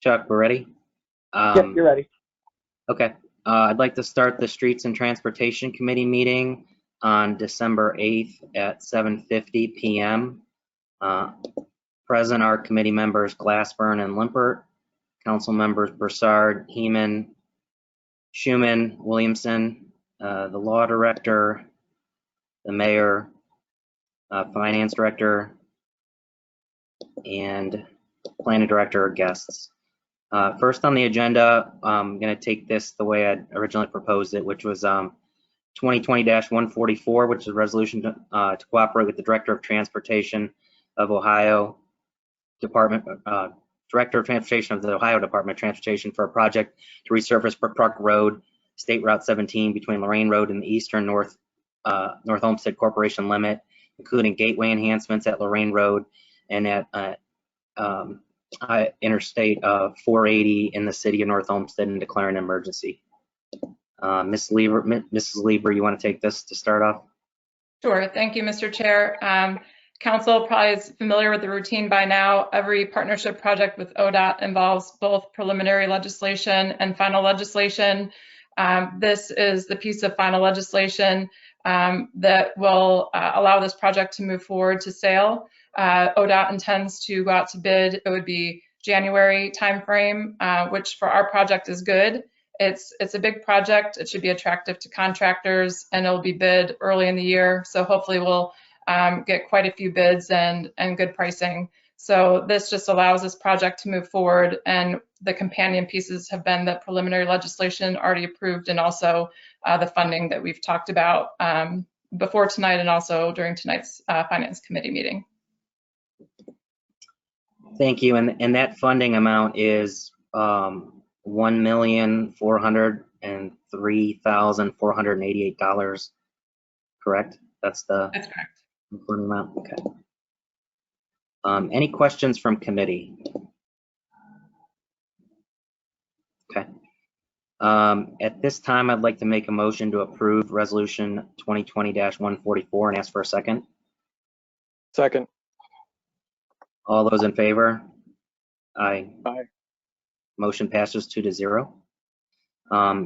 Chuck, we're ready? Yep, you're ready. Okay. I'd like to start the Streets and Transportation Committee meeting on December 8th at 7:50 p.m. Present are committee members Glassburn and Limpert, council members Broussard, Heeman, Schuman, Williamson, the law director, the mayor, finance director, and planning director are guests. First on the agenda, I'm going to take this the way I originally proposed it, which was 2020-144, which is a resolution to cooperate with the Director of Transportation of Ohio Department, Director of Transportation of the Ohio Department of Transportation for a project to resurface Brook Park Road, State Route 17 between Lorraine Road and the Eastern North Olmsted Corporation limit, including gateway enhancements at Lorraine Road and at Interstate 480 in the city of North Olmsted and declaring an emergency. Mrs. Lieber, you want to take this to start off? Sure. Thank you, Mr. Chair. Council probably is familiar with the routine by now. Every partnership project with ODOT involves both preliminary legislation and final legislation. This is the piece of final legislation that will allow this project to move forward to sale. ODOT intends to go out to bid. It would be January timeframe, which for our project is good. It's a big project. It should be attractive to contractors, and it'll be bid early in the year. So hopefully we'll get quite a few bids and good pricing. So this just allows this project to move forward, and the companion pieces have been the preliminary legislation already approved, and also the funding that we've talked about before tonight and also during tonight's Finance Committee meeting. Thank you. And that funding amount is $1,403,488, correct? That's correct. Amount. Okay. Any questions from committee? Okay. At this time, I'd like to make a motion to approve Resolution 2020-144 and ask for a second. Second. All those in favor? Aye. Aye. Motion passes 2-0.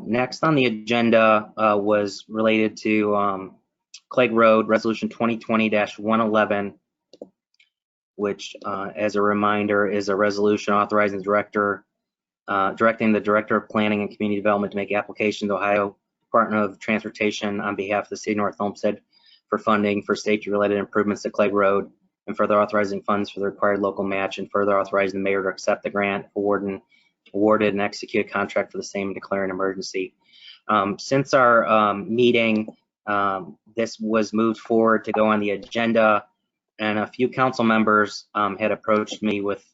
Next on the agenda was related to Clegg Road, Resolution 2020-111, which, as a reminder, is a resolution authorizing directing the Director of Planning and Community Development to make application to Ohio Department of Transportation on behalf of the City of North Olmsted for funding for safety-related improvements to Clegg Road, and further authorizing funds for the required local match, and further authorizing the mayor to accept the grant awarded and execute a contract for the same and declare an emergency. Since our meeting, this was moved forward to go on the agenda, and a few council members had approached me with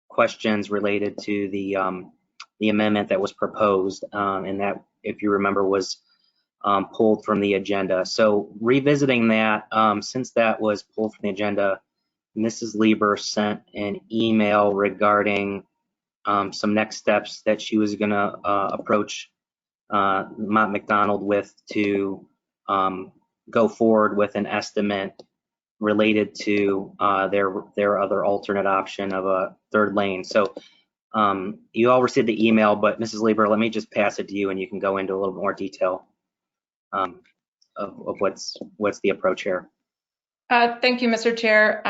questions related to the amendment that was proposed, and that, if you remember, was pulled from the agenda. So revisiting that, since that was pulled from the agenda, Mrs. Lieber sent an email regarding some next steps that she was going to approach Mott MacDonald with to go forward with an estimate related to their other alternate option of a third lane. So you all received the email, but Mrs. Lieber, let me just pass it to you, and you can go into a little more detail of what's the approach here. Thank you, Mr. Chair.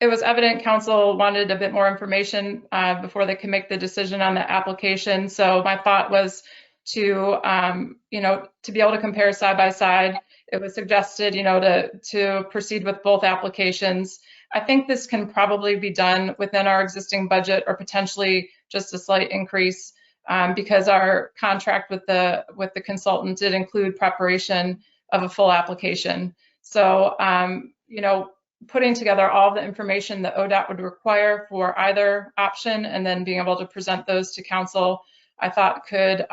It was evident council wanted a bit more information before they could make the decision on the application. So my thought was to, to be able to compare side by side. It was suggested, to proceed with both applications. I think this can probably be done within our existing budget, or potentially just a slight increase, because our contract with the consultant did include preparation of a full application. So, putting together all the information that ODOT would require for either option, and then being able to present those to council, I thought could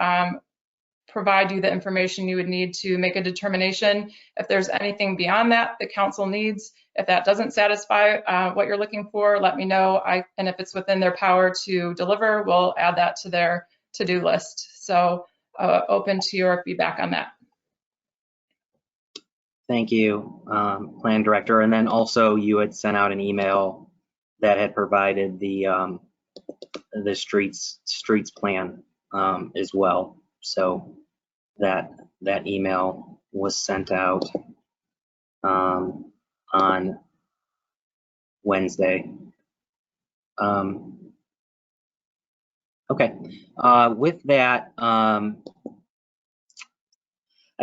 provide you the information you would need to make a determination. If there's anything beyond that the council needs, if that doesn't satisfy what you're looking for, let me know. And if it's within their power to deliver, we'll add that to their to-do list. So open to your feedback on that. Thank you, Plan Director. And then also you had sent out an email that had provided the the streets plan as well. So that email was sent out on Wednesday. Okay, with that, I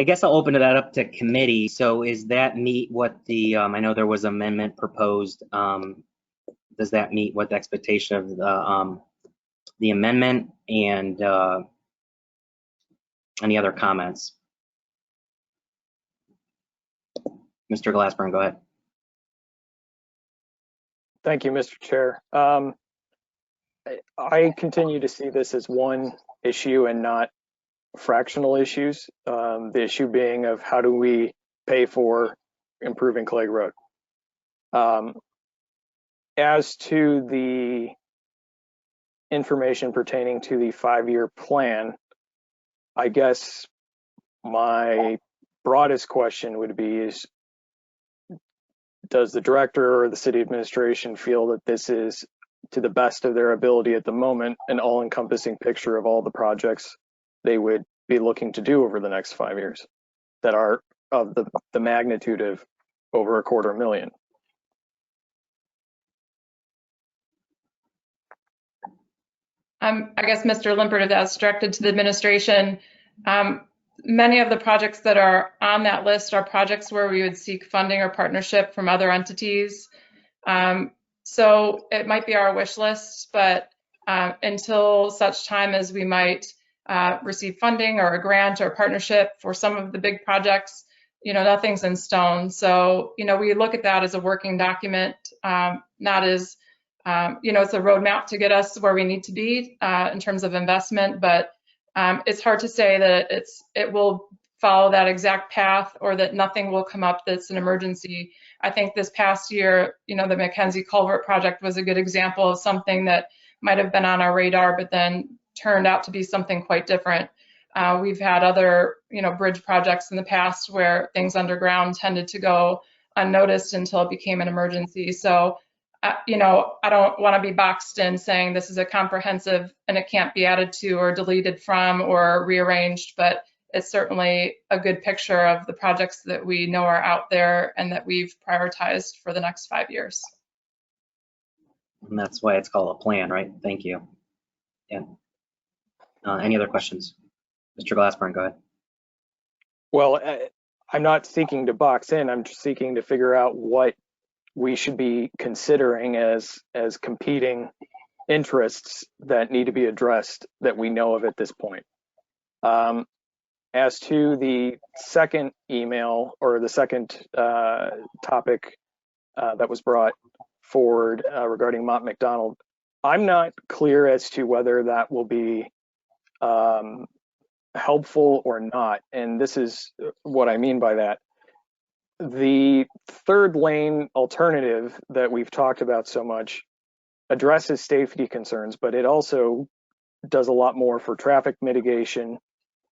guess I'll open that up to committee. So is that meet what the, I know there was amendment proposed. Does that meet what the expectation of the amendment, and any other comments? Mr. Glassburn, go ahead. Thank you, Mr. Chair. I continue to see this as one issue and not fractional issues. The issue being of how do we pay for improving Clegg Road. As to the information pertaining to the 5-year plan, I guess my broadest question would be is, does the director or the city administration feel that this is, to the best of their ability at the moment, an all-encompassing picture of all the projects they would be looking to do over the next 5 years that are of the magnitude of over $250,000? I guess, Mr. Limpert, if that's directed to the administration, many of the projects that are on that list are projects where we would seek funding or partnership from other entities. So it might be our wish list, but until such time as we might receive funding or a grant or partnership for some of the big projects, nothing's in stone. So, we look at that as a working document, not as, it's a roadmap to get us where we need to be in terms of investment, but it's hard to say that it will follow that exact path or that nothing will come up that's an emergency. I think this past year, the Mackenzie Culvert project was a good example of something that might have been on our radar, but then turned out to be something quite different. We've had other, bridge projects in the past where things underground tended to go unnoticed until it became an emergency. So, I don't want to be boxed in saying this is a comprehensive and it can't be added to or deleted from or rearranged, but it's certainly a good picture of the projects that we know are out there and that we've prioritized for the next 5 years. And that's why it's called a plan, right? Thank you. Yeah. Any other questions? Mr. Glassburn, go ahead. Well, I'm not seeking to box in. I'm just seeking to figure out what we should be considering as competing interests that need to be addressed that we know of at this point. As to the second email or the second topic that was brought forward regarding Mott MacDonald, I'm not clear as to whether that will be helpful or not. And this is what I mean by that. The third lane alternative that we've talked about so much addresses safety concerns, but it also does a lot more for traffic mitigation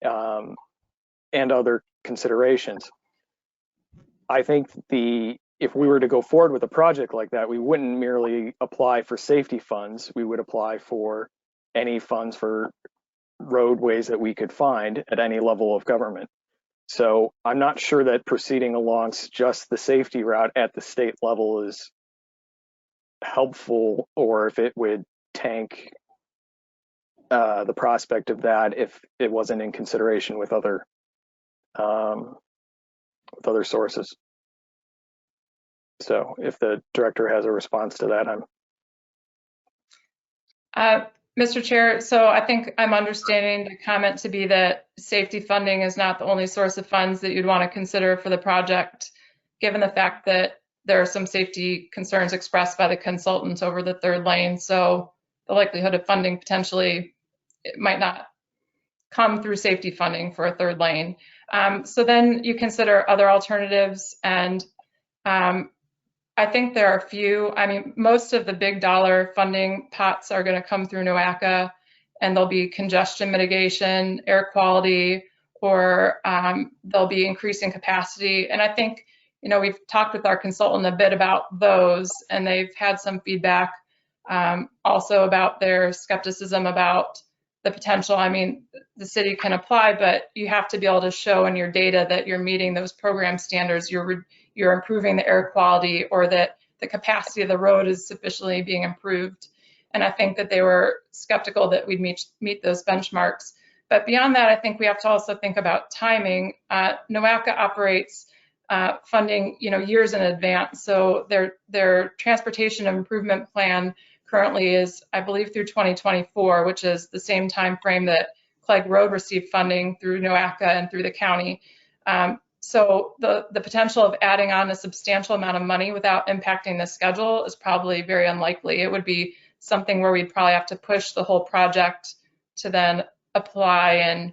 and other considerations. I think if we were to go forward with a project like that, we wouldn't merely apply for safety funds. We would apply for any funds for roadways that we could find at any level of government. So I'm not sure that proceeding along just the safety route at the state level is helpful, or if it would tank the prospect of that if it wasn't in consideration with other sources. So if the director has a response to that, Mr. Chair, so I think I'm understanding the comment to be that safety funding is not the only source of funds that you'd want to consider for the project, given the fact that there are some safety concerns expressed by the consultant over the third lane. So the likelihood of funding potentially, it might not come through safety funding for a third lane. So then you consider other alternatives, and I think there are a few. I mean, most of the big dollar funding pots are going to come through NOACA, and there'll be congestion mitigation, air quality, or they'll be increasing capacity. And I think, we've talked with our consultant a bit about those, and they've had some feedback Also about their skepticism about the potential. I mean, the city can apply, but you have to be able to show in your data that you're meeting those program standards, you're improving the air quality, or that the capacity of the road is sufficiently being improved. And I think that they were skeptical that we'd meet those benchmarks. But beyond that, I think we have to also think about timing. NOACA operates funding, years in advance. So their transportation improvement plan currently is, I believe, through 2024, which is the same time frame that Clegg Road received funding through NOACA and through the county. So the potential of adding on a substantial amount of money without impacting the schedule is probably very unlikely. It would be something where we'd probably have to push the whole project to then apply and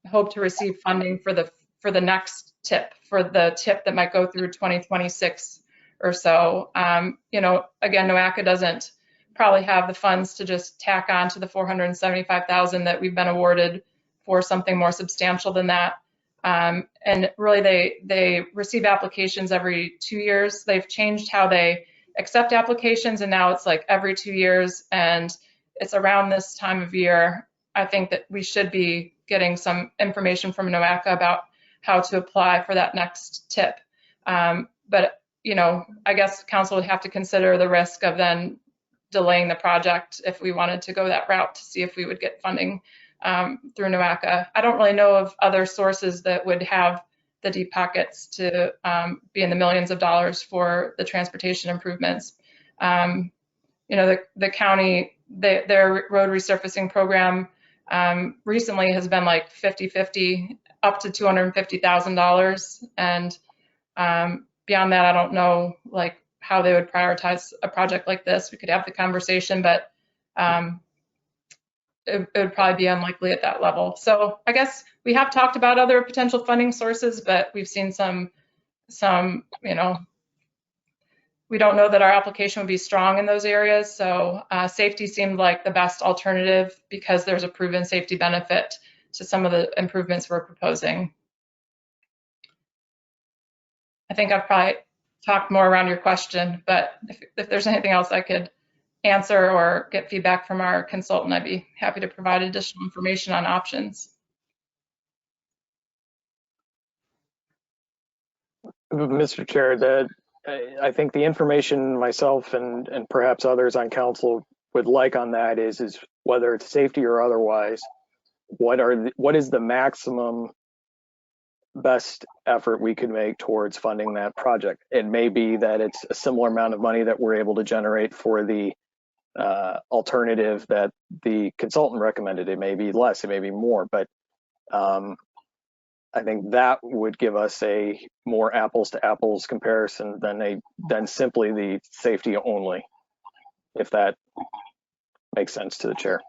hope to receive funding for the next tip, for the tip that might go through 2026 or so. Again, NOACA doesn't probably have the funds to just tack on to the $475,000 that we've been awarded for something more substantial than that. And really, they receive applications every 2 years. They've changed how they accept applications, and now it's like every 2 years, and it's around this time of year. I think that we should be getting some information from NOACA about how to apply for that next tip. But, I guess council would have to consider the risk of then delaying the project if we wanted to go that route to see if we would get funding through NOACA. I don't really know of other sources that would have the deep pockets to be in the millions of dollars for the transportation improvements. The county, their road resurfacing program recently has been like 50-50 up to $250,000. And beyond that, I don't know like how they would prioritize a project like this. We could have the conversation, but it would probably be unlikely at that level. So I guess we have talked about other potential funding sources, but we've seen some, we don't know that our application would be strong in those areas. So safety seemed like the best alternative because there's a proven safety benefit to some of the improvements we're proposing. I think I've probably talked more around your question, but if there's anything else I could answer or get feedback from our consultant, I'd be happy to provide additional information on options. Mr. Chair, I think the information myself and perhaps others on council would like on that is whether it's safety or otherwise, what is the maximum best effort we could make towards funding that project? It may be that it's a similar amount of money that we're able to generate for the alternative that the consultant recommended. It may be less, it may be more, but I think that would give us a more apples to apples comparison than simply the safety only, if that makes sense to the chair.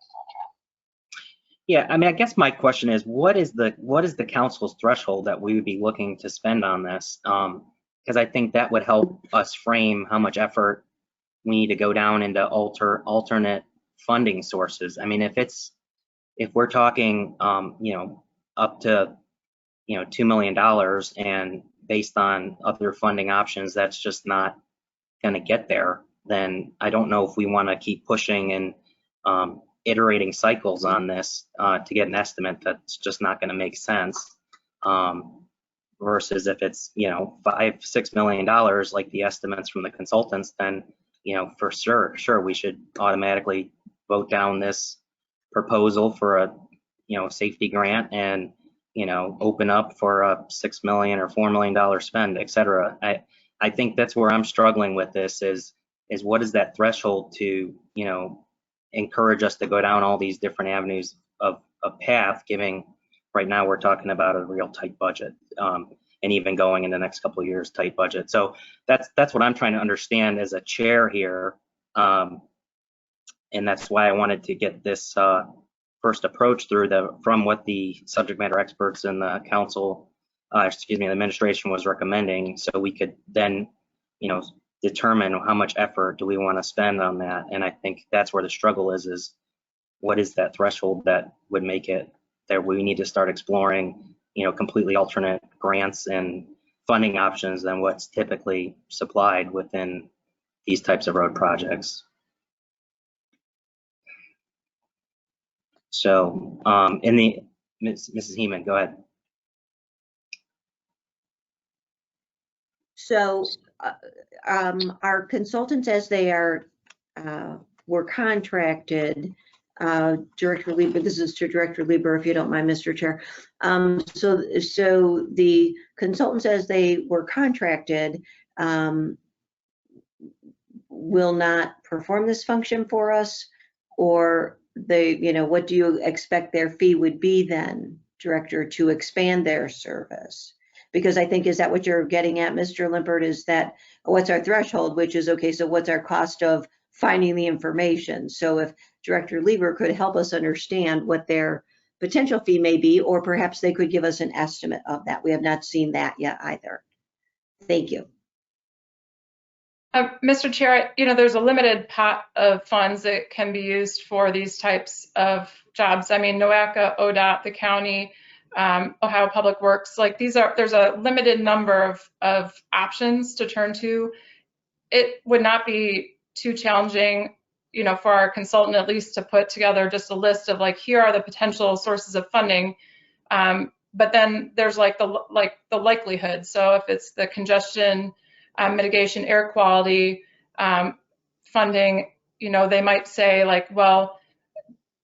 Yeah, I mean, I guess my question is, what is the council's threshold that we would be looking to spend on this? Because I think that would help us frame how much effort we need to go down into alternate funding sources. I mean, if we're talking, up to, $2 million, and based on other funding options, that's just not going to get there, then I don't know if we want to keep pushing and iterating cycles on this to get an estimate that's just not going to make sense. Versus if it's, $5-6 million, like the estimates from the consultants, then, for sure, we should automatically vote down this proposal for a, safety grant and, open up for a $6 million or $4 million spend, et cetera. I think that's where I'm struggling with this is what is that threshold to, encourage us to go down all these different avenues of path, giving right now we're talking about a real tight budget, and even going in the next couple of years, tight budget. So that's what I'm trying to understand as a chair here. And that's why I wanted to get this first approach from what the subject matter experts in the council, the administration was recommending, so we could then, determine how much effort do we want to spend on that. And I think that's where the struggle is what is that threshold that would make it that we need to start exploring, completely alternate grants and funding options than what's typically supplied within these types of road projects. So Mrs. Heeman, go ahead. So our consultants, as they are were contracted, Director Lieber, this is to Director Lieber, if you don't mind, Mr. Chair. So the consultants, as they were contracted, will not perform this function for us, or they, what do you expect their fee would be then, Director, to expand their service? Because I think, is that what you're getting at, Mr. Limpert, is that what's our threshold, which is, okay, so what's our cost of finding the information? So if Director Lieber could help us understand what their potential fee may be, or perhaps they could give us an estimate of that. We have not seen that yet either. Thank you. Mr. Chair, there's a limited pot of funds that can be used for these types of jobs. I mean, NOACA, ODOT, the county, Ohio Public Works, like there's a limited number of options to turn to. It would not be too challenging, for our consultant at least to put together just a list of like, here are the potential sources of funding. But then there's like the likelihood. So if it's the congestion mitigation, air quality funding, they might say like, well,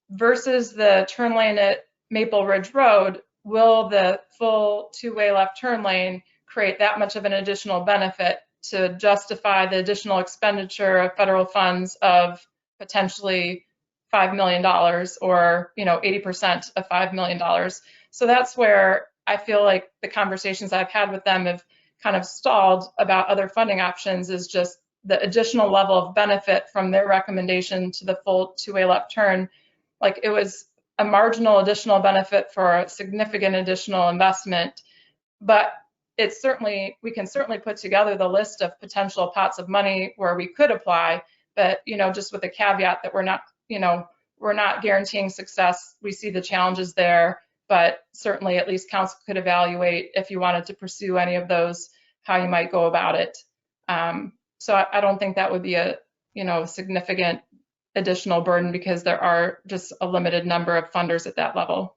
versus the turn lane at Maple Ridge Road, will the full two-way left turn lane create that much of an additional benefit to justify the additional expenditure of federal funds of potentially $5 million or 80% of $5 million? So that's where I feel like the conversations I've had with them have kind of stalled about other funding options, is just the additional level of benefit from their recommendation to the full two-way left turn. Like, it was a marginal additional benefit for a significant additional investment, but we can certainly put together the list of potential pots of money where we could apply, but just with the caveat that we're not guaranteeing success. We see the challenges there, but certainly at least council could evaluate, if you wanted to pursue any of those, how you might go about it. So I don't think that would be a significant additional burden, because there are just a limited number of funders at that level.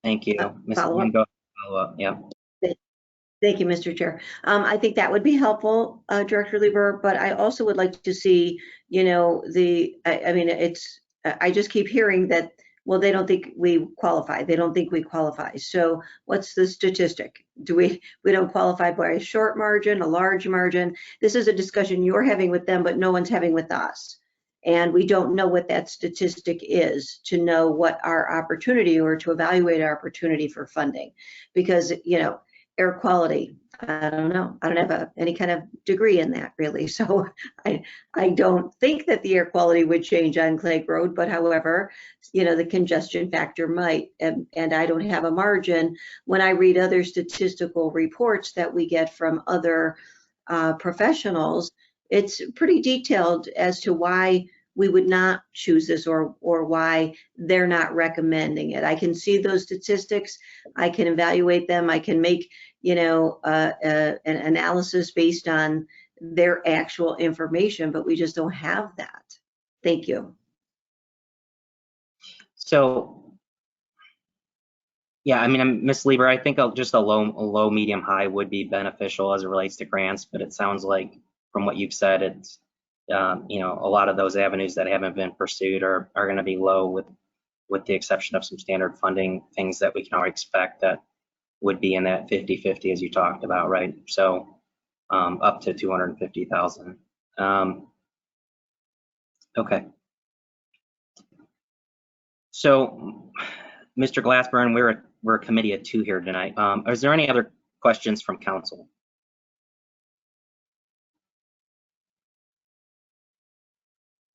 Thank you. Follow up. Yeah. Thank you, Mr. Chair. I think that would be helpful, Director Lieber, but I also would like to see, I just keep hearing that, well, they don't think we qualify. They don't think we qualify. So what's the statistic? We don't qualify by a short margin, a large margin? This is a discussion you're having with them, but no one's having with us. And we don't know what that statistic is to know what our opportunity, or to evaluate our opportunity for funding. Because, air quality, I don't know. I don't have any kind of degree in that, really. So I don't think that the air quality would change on Clegg Road, but however, the congestion factor might, and I don't have a margin. When I read other statistical reports that we get from other professionals, it's pretty detailed as to why we would not choose this, or why they're not recommending it. I can see those statistics. I can evaluate them. I can make, an analysis based on their actual information, but we just don't have that. Thank you. So, yeah, I mean, Ms. Lieber, I think just a low, medium, high would be beneficial as it relates to grants, but it sounds like from what you've said, it's a lot of those avenues that haven't been pursued are going to be low, with the exception of some standard funding things that we can already expect that would be in that 50-50 as you talked about, right? So up to 250,000. Okay. So, Mr. Glassburn, we're a committee of two here tonight. Is there any other questions from council?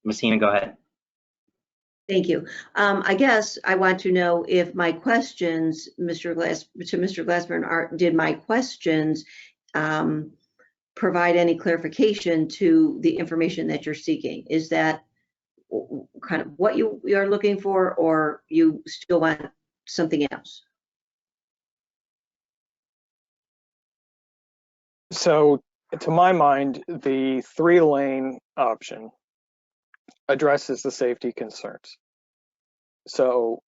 Ms. Heeman, go ahead. Thank you. I guess I want to know if my questions, Mr. Glassburn, did my questions provide any clarification to the information that you're seeking? Is that kind of what you are looking for, or you still want something else? So to my mind, the 3-lane option addresses the safety concerns. So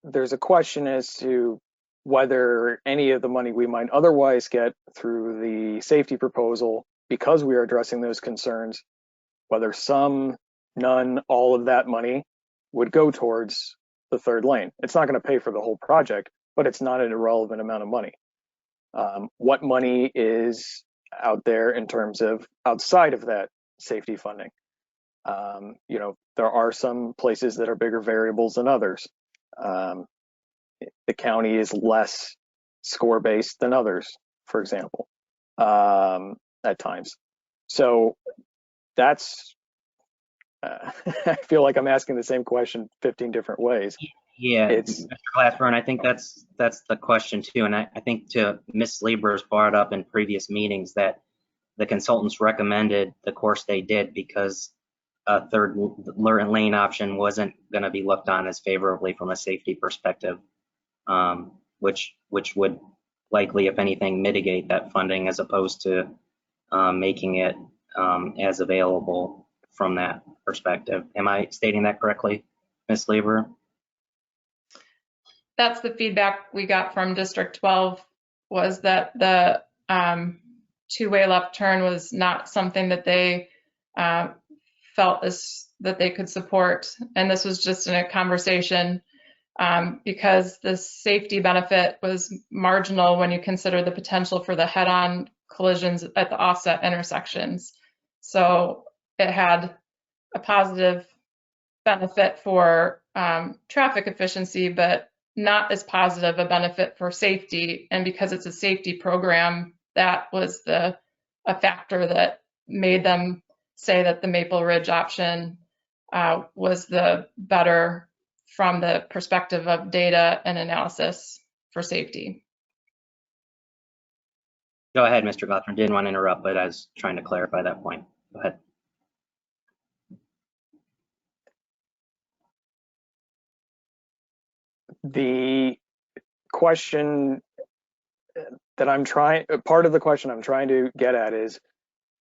there's a question as to whether any of the money we might otherwise get through the safety proposal, because we are addressing those concerns, whether some, none, all of that money would go towards the third lane. It's not going to pay for the whole project, but it's not an irrelevant amount of money. What money is out there in terms of outside of that safety funding? You know, there are some places that are bigger variables than others. The county is less score-based than others, for example, at times. So that's, I feel like I'm asking the same question 15 different ways. Yeah, It's, Mr. Glassburn, I think that's the question too. And I think to Ms. Lieber's brought up in previous meetings that the consultants recommended the course they did because a third lane option wasn't going to be looked on as favorably from a safety perspective, which would likely, if anything, mitigate that funding as opposed to making it as available from that perspective. Am I stating that correctly, Ms. Lieber? That's the feedback we got from District 12, was that the two-way left turn was not something that they felt that they could support. And this was just in a conversation because the safety benefit was marginal when you consider the potential for the head-on collisions at the offset intersections. So it had a positive benefit for traffic efficiency, but not as positive a benefit for safety. And because it's a safety program, that was a factor that made them say that the Maple Ridge option was the better from the perspective of data and analysis for safety. Go ahead, Mr. Glassburn. Didn't want to interrupt, but I was trying to clarify that point. Go ahead. the question that part of the question I'm trying to get at is,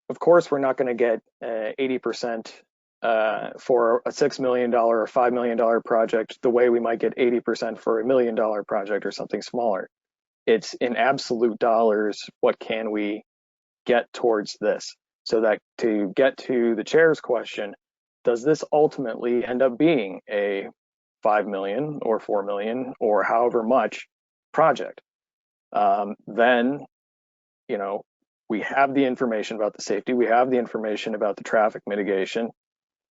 of course, we're not going to get 80% for a $6 million or $5 million project the way we might get 80% for $1 million project or something smaller. It's in absolute dollars, what can we get towards this? So that to get to the chair's question, does this ultimately end up being a 5 million or 4 million or however much project? Then, you know, we have the information about the safety, we have the information about the traffic mitigation.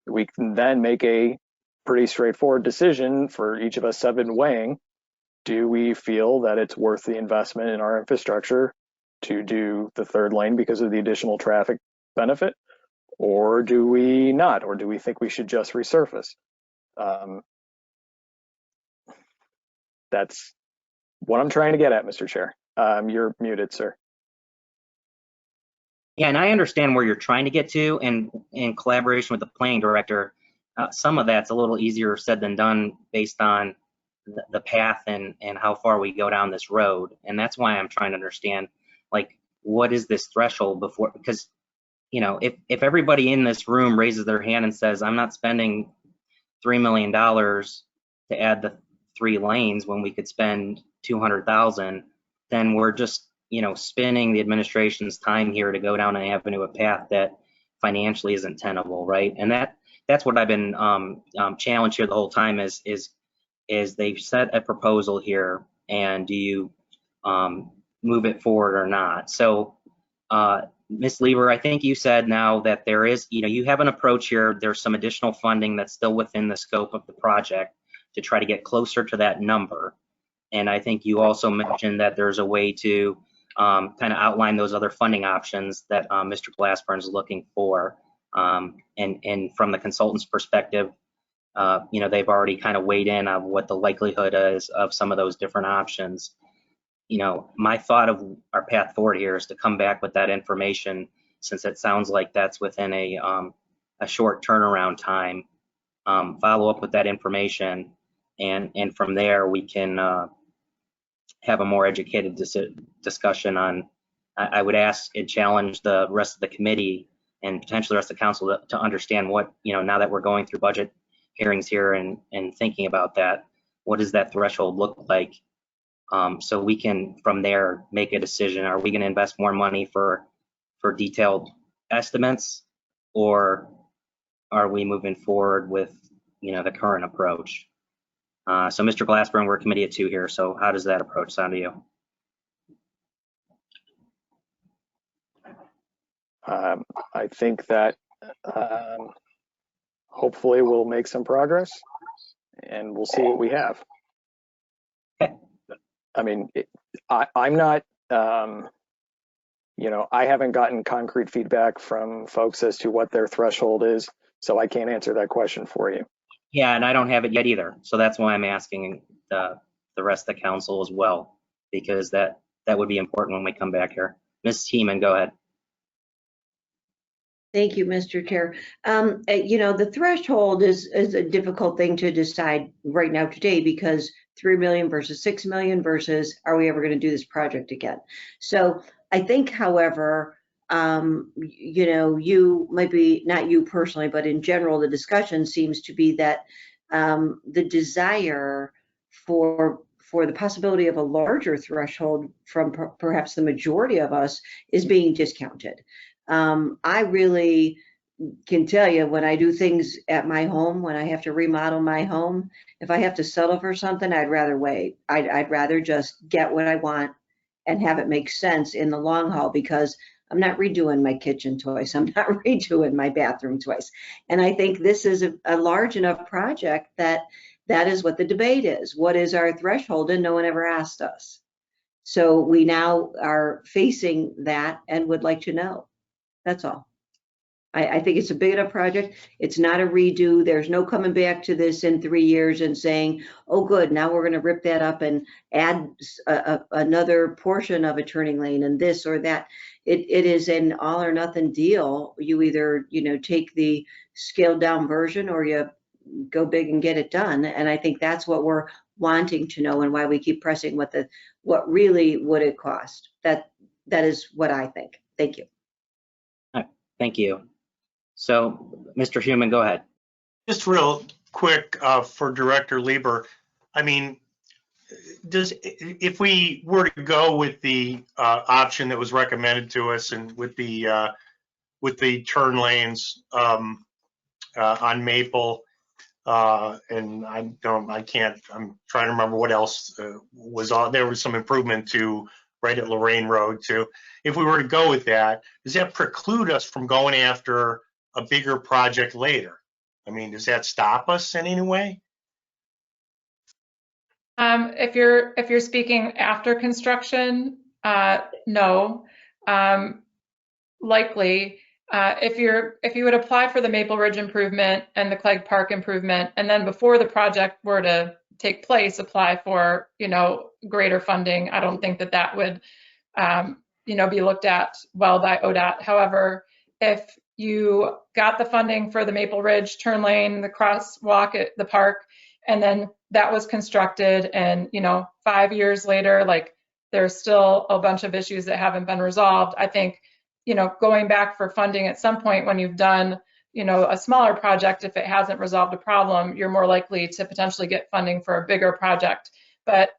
We can then make a pretty straightforward decision for each of us 7 weighing. Do we feel that it's worth the investment in our infrastructure to do the third lane because of the additional traffic benefit? Or do we not? Or do we think we should just resurface? That's what I'm trying to get at, Mr. Chair. You're muted, sir. Yeah, and I understand where you're trying to get to, and in collaboration with the planning director, some of that's a little easier said than done based on the path and how far we go down this road. And that's why I'm trying to understand, like, what is this threshold before, because, you know, if everybody in this room raises their hand and says, I'm not spending $3 million to add the 3 lanes when we could spend 200,000, then we're just, you know, spending the administration's time here to go down an avenue of path that financially isn't tenable, right? And that's what I've been challenged here the whole time is they've set a proposal here, and do you move it forward or not? So, Ms. Lieber, I think you said now that there is, you know, you have an approach here. There's some additional funding that's still within the scope of the project to try to get closer to that number. And I think you also mentioned that there's a way to kind of outline those other funding options that Mr. Glassburn is looking for. And from the consultant's perspective, you know, they've already kind of weighed in on what the likelihood is of some of those different options. You know, my thought of our path forward here is to come back with that information, since it sounds like that's within a short turnaround time. Follow up with that information, and from there we can have a more educated discussion on. I would ask and challenge the rest of the committee and potentially the rest of the council to understand what, now that we're going through budget hearings here and thinking about that, what does that threshold look like? So we can, from there, make a decision. Are we going to invest more money for detailed estimates, or are we moving forward with, the current approach? So Mr. Glassburn, we're a committee of 2 here. So how does that approach sound to you? I think that hopefully we'll make some progress and we'll see what we have. I mean, I'm not, I haven't gotten concrete feedback from folks as to what their threshold is, so I can't answer that question for you. Yeah, and I don't have it yet either. So that's why I'm asking the rest of the council as well, because that would be important when we come back here. Ms. Heeman, go ahead. Thank you, Mr. Chair. The threshold is a difficult thing to decide right now today, because 3 million versus 6 million versus are we ever going to do this project again? So I think, however, you might be, not you personally, but in general, the discussion seems to be that the desire for the possibility of a larger threshold from perhaps the majority of us is being discounted. I really can tell you, when I do things at my home, when I have to remodel my home, if I have to settle for something, I'd rather wait. I'd rather just get what I want and have it make sense in the long haul, because I'm not redoing my kitchen twice. I'm not redoing my bathroom twice. And I think this is a large enough project that is what the debate is. What is our threshold? And no one ever asked us. So we now are facing that and would like to know. That's all. I think it's a big enough project. It's not a redo. There's no coming back to this in 3 years and saying, oh, good, now we're going to rip that up and add another portion of a turning lane and this or that. It is an all or nothing deal. You either, take the scaled down version or you go big and get it done. And I think that's what we're wanting to know, and why we keep pressing what really would it cost. That is what I think. Thank you. All right, thank you. So, Mr. Human, go ahead. Just real quick for Director Lieber. I mean, if we were to go with the option that was recommended to us and with the turn lanes on Maple, and I'm trying to remember what else was on. There was some improvement to right at Lorraine Road too. If we were to go with that, does that preclude us from going after a bigger project later? I mean, does that stop us in any way? If you're speaking after construction, no. Likely, if you would apply for the Maple Ridge improvement and the Clegg Park improvement, and then before the project were to take place, apply for greater funding, I don't think that would be looked at well by ODOT. However, if you got the funding for the Maple Ridge turn lane, the crosswalk at the park, and then that was constructed, and 5 years later, like, there's still a bunch of issues that haven't been resolved, I think going back for funding at some point when you've done a smaller project, if it hasn't resolved a problem, you're more likely to potentially get funding for a bigger project. But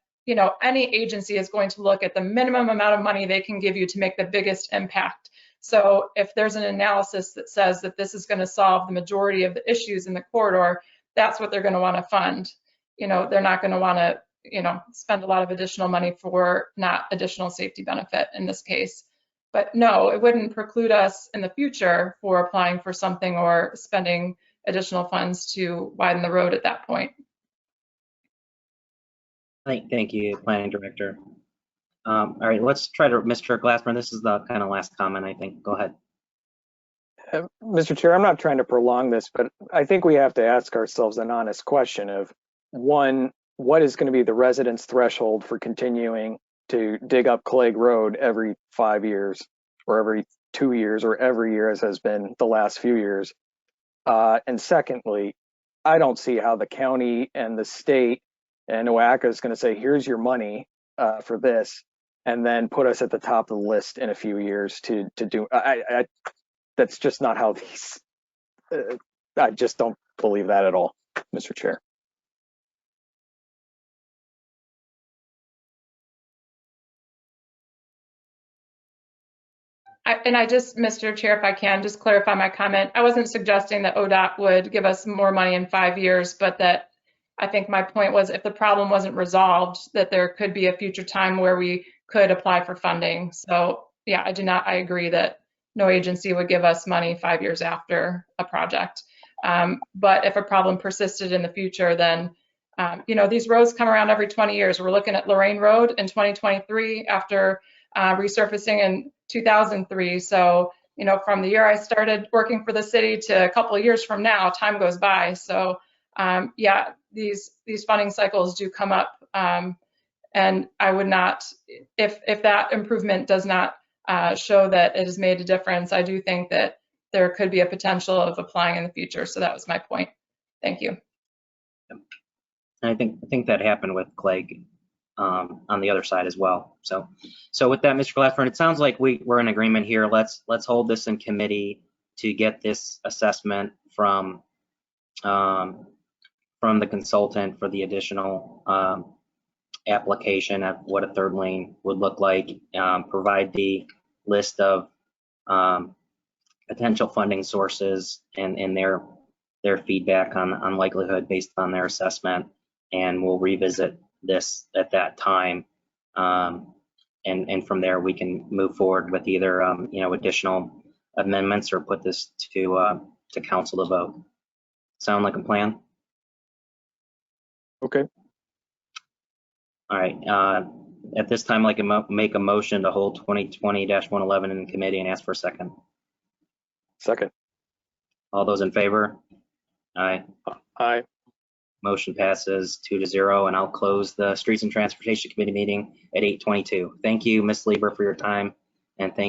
any agency is going to look at the minimum amount of money they can give you to make the biggest impact. So if there's an analysis that says that this is going to solve the majority of the issues in the corridor, that's what they're going to want to fund. They're not going to want to spend a lot of additional money for not additional safety benefit in this case. But no, it wouldn't preclude us in the future for applying for something or spending additional funds to widen the road at that point. Thank you, Planning Director. All right, let's try to, Mr. Glassburn, this is the kind of last comment, I think. Go ahead. Mr. Chair, I'm not trying to prolong this, but I think we have to ask ourselves an honest question of, one, what is going to be the residents' threshold for continuing to dig up Clegg Road every 5 years or every 2 years or every year, as has been the last few years? And secondly, I don't see how the county and the state and OACA is going to say, here's your money for this, and then put us at the top of the list in a few years to do. that's just not how these, I just don't believe that at all, Mr. Chair. Mr. Chair, if I can, just clarify my comment. I wasn't suggesting that ODOT would give us more money in 5 years, but that I think my point was if the problem wasn't resolved, that there could be a future time where we could apply for funding. So yeah, I agree that no agency would give us money 5 years after a project. But if a problem persisted in the future, then these roads come around every 20 years. We're looking at Lorraine Road in 2023 after resurfacing in 2003. So, from the year I started working for the city to a couple of years from now, time goes by. So, yeah, these funding cycles do come up. And I would not, if that improvement does not show that it has made a difference, I do think that there could be a potential of applying in the future. So that was my point. Thank you. I think that happened with Clegg on the other side as well. So with that, Mr. Glassford, it sounds like we're in agreement here. Let's hold this in committee to get this assessment from the consultant for the additional application of what a third lane would look like. Provide the list of potential funding sources and their feedback on likelihood based on their assessment, and we'll revisit this at that time, and from there we can move forward with either additional amendments or put this to council to vote. Sound like a plan? Okay. All right. At this time, I'd like to make a motion to hold 2020-111 in committee and ask for a second. Second. All those in favor? Aye. Aye. Motion passes 2-0, and I'll close the Streets and Transportation Committee meeting at 8:22. Thank you, Ms. Lieber, for your time, and thank